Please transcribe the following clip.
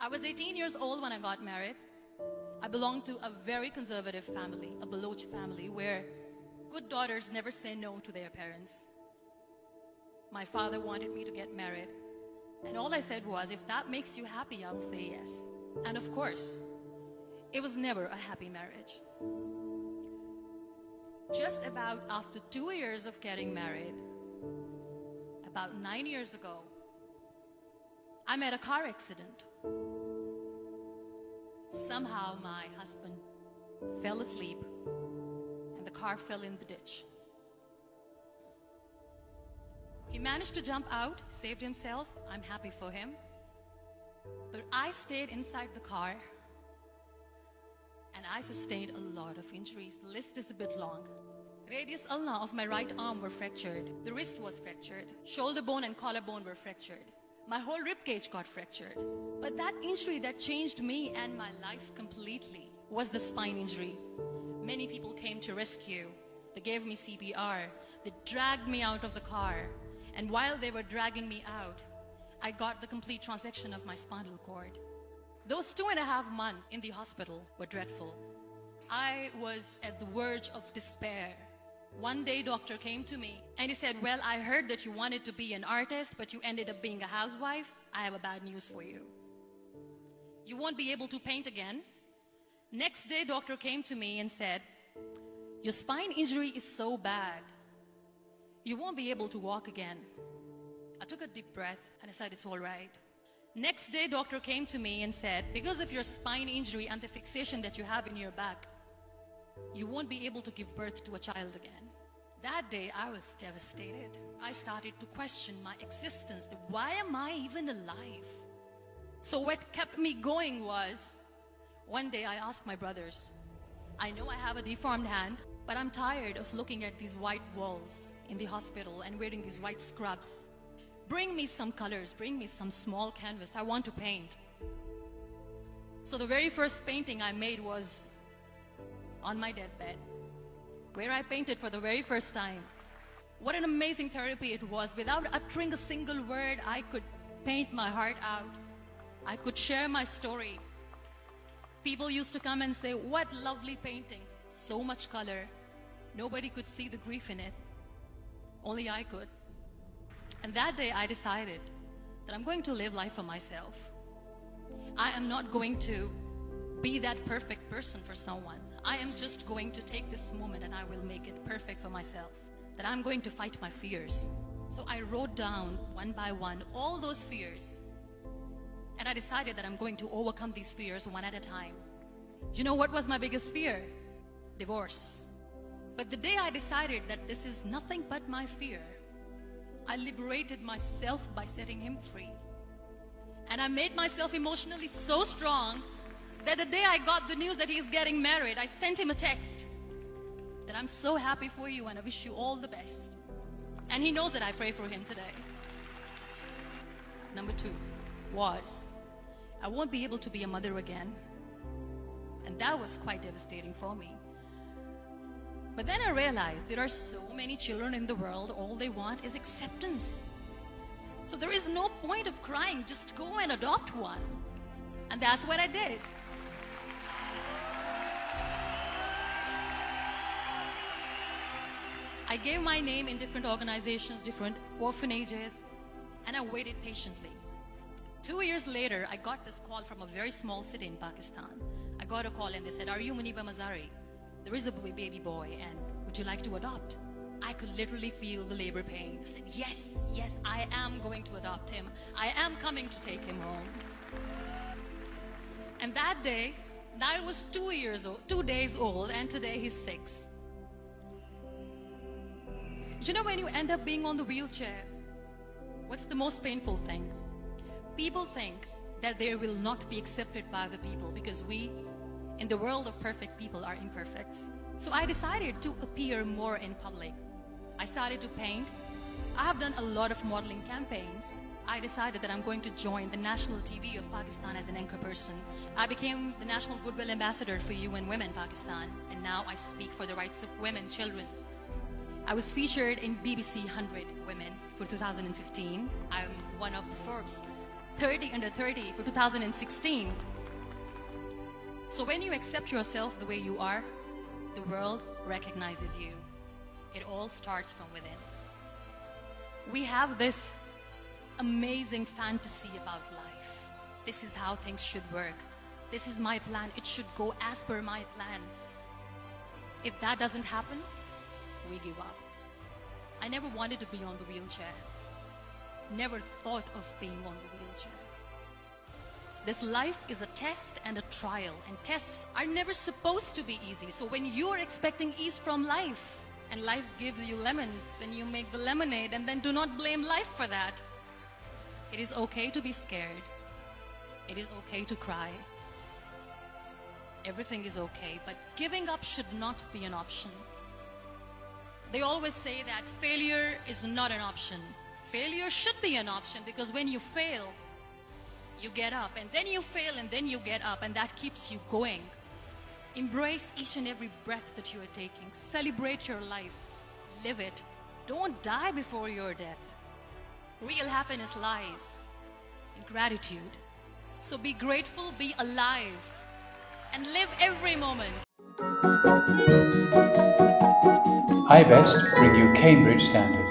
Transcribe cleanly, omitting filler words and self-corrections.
I was 18 years old when I got married. I belonged to a very conservative family, a Baloch family, where good daughters never say no to their parents. My father wanted me to get married, and all I said was, if that makes you happy, I'll say yes. And of course, it was never a happy marriage. Just about after 2 years of getting married, about 9 years ago, I met a car accident. Somehow my husband fell asleep and the car fell in the ditch. He managed to jump out, saved himself. I'm happy for him. But I stayed inside the car and I sustained a lot of injuries. The list is a bit long. Radius ulna of my right arm were fractured. The wrist was fractured. Shoulder bone and collarbone were fractured. My whole rib cage got fractured. But that injury that changed me and my life completely was the spine injury. Many people came to rescue. They gave me CPR. They dragged me out of the car. And while they were dragging me out, I got the complete transection of my spinal cord. Those 2.5 months in the hospital were dreadful. I was at the verge of despair. One day, doctor came to me and he said, well, I heard that you wanted to be an artist, but you ended up being a housewife. I have a bad news for you. You won't be able to paint again. Next day, doctor came to me and said, your spine injury is so bad, you won't be able to walk again. I took a deep breath and I said, it's all right. Next day, doctor came to me and said, because of your spine injury and the fixation that you have in your back, you won't be able to give birth to a child again. That day, I was devastated. I started to question my existence. Why am I even alive? So what kept me going was, one day I asked my brothers, I know I have a deformed hand, but I'm tired of looking at these white walls in the hospital and wearing these white scrubs. Bring me some colors, bring me some small canvas. I want to paint. So the very first painting I made was on my deathbed, where I painted for the very first time. What an amazing therapy it was. Without uttering a single word, I could paint my heart out. I could share my story. People used to come and say, what lovely painting, so much color. Nobody could see the grief in it. Only I could. And that day I decided that I'm going to live life for myself. I am not going to be that perfect person for someone. I am just going to take this moment and I will make it perfect for myself. That I'm going to fight my fears. So I wrote down one by one all those fears. And I decided that I'm going to overcome these fears one at a time. You know what was my biggest fear? Divorce. But the day I decided that this is nothing but my fear, I liberated myself by setting him free. And I made myself emotionally so strong that the day I got the news that he's getting married, I sent him a text that I'm so happy for you and I wish you all the best. And he knows that I pray for him today. Number 2 was, I won't be able to be a mother again. And that was quite devastating for me. But then I realized there are so many children in the world, all they want is acceptance. So there is no point of crying, just go and adopt one. And that's what I did. I gave my name in different organizations, different orphanages, and I waited patiently. 2 years later, I got this call from a very small city in Pakistan. I got a call and they said, are you Muniba Mazari? There is a baby boy and would you like to adopt? I could literally feel the labor pain. I said, yes, yes, I am going to adopt him. I am coming to take him home. And that day, I was 2 days old, and today he's 6. You know, when you end up being on the wheelchair, what's the most painful thing? People think that they will not be accepted by the people because we, in the world of perfect people, are imperfects. So I decided to appear more in public. I started to paint. I have done a lot of modeling campaigns. I decided that I'm going to join the national TV of Pakistan as an anchor person. I became the National Goodwill Ambassador for UN Women Pakistan, and now I speak for the rights of women, children. I was featured in BBC 100 Women for 2015. I'm one of the Forbes 30 under 30 for 2016. So when you accept yourself the way you are, the world recognizes you. It all starts from within. We have this amazing fantasy about life. This is how things should work. This is my plan. It should go as per my plan. If that doesn't happen, we give up. I never wanted to be on the wheelchair. Never thought of being on the wheelchair. This life is a test and a trial, and tests are never supposed to be easy. So when you are expecting ease from life, and life gives you lemons, then you make the lemonade, and then do not blame life for that. It is okay to be scared. It is okay to cry. Everything is okay, but giving up should not be an option. They always say that failure is not an option. Failure should be an option, because when you fail, you get up, and then you fail, and then you get up, and that keeps you going. Embrace each and every breath that you are taking. Celebrate your life. Live it. Don't die before your death. Real happiness lies in gratitude. So be grateful, be alive, and live every moment. IBEST bring you Cambridge Standard.